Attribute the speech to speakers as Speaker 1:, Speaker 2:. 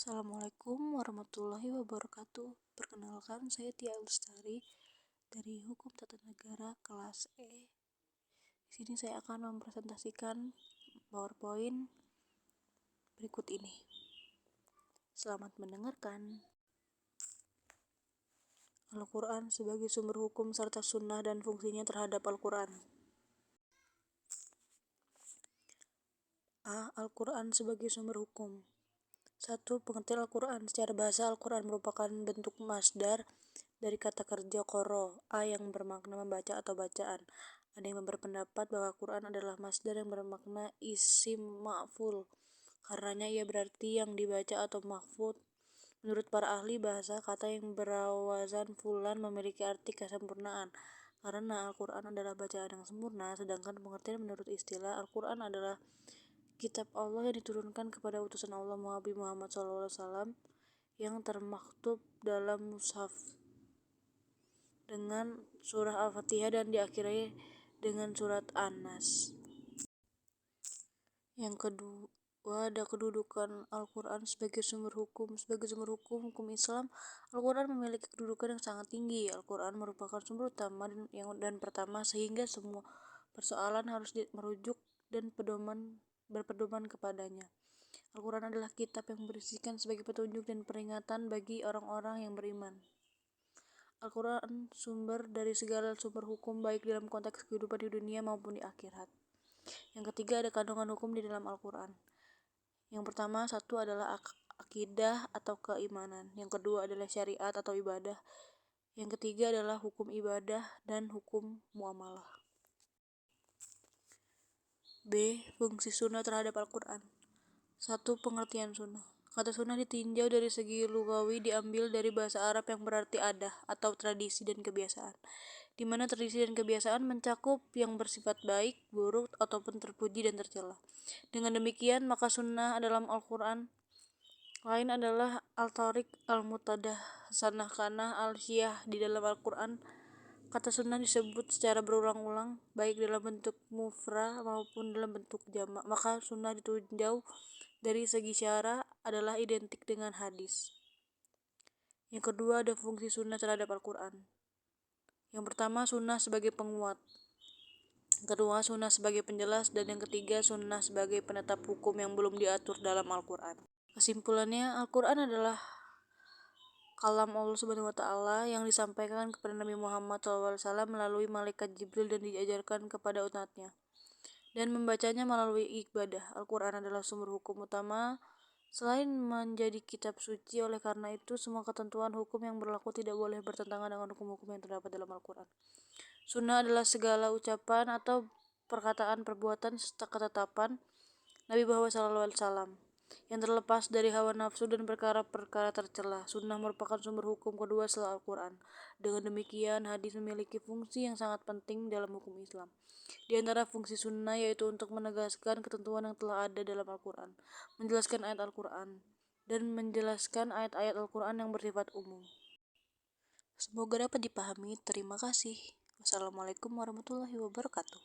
Speaker 1: Assalamualaikum warahmatullahi wabarakatuh. Perkenalkan, saya Tia Lestari dari Hukum Tata Negara kelas E. Di sini saya akan mempresentasikan PowerPoint berikut ini. Selamat mendengarkan. Al-Quran sebagai sumber hukum serta sunnah dan fungsinya terhadap Al-Quran. A. Al-Quran sebagai sumber hukum. 1. Pengertian Al-Quran. Secara bahasa, Al-Quran merupakan bentuk masdar dari kata kerja qara, a yang bermakna membaca atau bacaan. Ada yang berpendapat bahwa Al-Quran adalah masdar yang bermakna isim ma'ful, karenanya ia berarti yang dibaca atau mahfud. Menurut para ahli bahasa, kata yang berawazan fulan memiliki arti kesempurnaan, karena Al-Quran adalah bacaan yang sempurna, sedangkan pengertian menurut istilah Al-Quran adalah kitab Allah yang diturunkan kepada utusan Allah Nabi Muhammad SAW yang termaktub dalam mushaf dengan surah Al-Fatihah dan diakhiri dengan surat An-Nas. Yang kedua, ada kedudukan Al-Quran sebagai sumber hukum. Sebagai sumber hukum Islam, Al-Quran memiliki kedudukan yang sangat tinggi. Al-Quran merupakan sumber utama dan pertama, sehingga semua persoalan harus merujuk dan berpedoman kepadanya. Al-Quran adalah kitab yang berisikan sebagai petunjuk dan peringatan bagi orang-orang yang beriman. Al-Quran sumber dari segala sumber hukum, baik dalam konteks kehidupan di dunia maupun di akhirat. Yang ketiga, ada kandungan hukum di dalam Al-Quran. Yang pertama, 1 adalah akidah atau keimanan. Yang kedua adalah syariat atau ibadah. Yang ketiga adalah hukum ibadah dan hukum muamalah. B. Fungsi sunnah terhadap Al-Quran. 1. Pengertian sunnah. Kata sunnah ditinjau dari segi lugawi diambil dari bahasa Arab yang berarti adah atau tradisi dan kebiasaan, di mana tradisi dan kebiasaan mencakup yang bersifat baik, buruk, ataupun terpuji dan tercela. Dengan demikian, maka sunnah dalam Al-Quran lain adalah al-tariq, al-mutadah, sanah-kanah, al-syiyah. Di dalam Al-Quran, kata sunnah disebut secara berulang-ulang, baik dalam bentuk mufrad maupun dalam bentuk jamak. Maka sunnah ditinjau dari segi syara adalah identik dengan hadis. Yang kedua, ada fungsi sunnah terhadap Al-Quran. Yang pertama, sunnah sebagai penguat. Yang kedua, sunnah sebagai penjelas. Dan yang ketiga, sunnah sebagai penetap hukum yang belum diatur dalam Al-Quran. Kesimpulannya, Al-Quran adalah kalam Allah Subhanahu wa Ta'ala yang disampaikan kepada Nabi Muhammad SAW melalui malaikat Jibril dan diajarkan kepada umatnya, dan membacanya melalui ibadah. Al-Quran adalah sumber hukum utama selain menjadi kitab suci. Oleh karena itu, semua ketentuan hukum yang berlaku tidak boleh bertentangan dengan hukum-hukum yang terdapat dalam Al-Quran. Sunnah adalah segala ucapan atau perkataan, perbuatan, serta ketetapan Nabi Muhammad SAW yang terlepas dari hawa nafsu dan perkara-perkara tercela. Sunnah merupakan sumber hukum kedua setelah Al-Quran. Dengan demikian, hadis memiliki fungsi yang sangat penting dalam hukum Islam. Di antara fungsi sunnah yaitu untuk menegaskan ketentuan yang telah ada dalam Al-Quran, menjelaskan ayat Al-Quran, dan menjelaskan ayat-ayat Al-Quran yang bersifat umum. Semoga dapat dipahami. Terima kasih. Wassalamualaikum warahmatullahi wabarakatuh.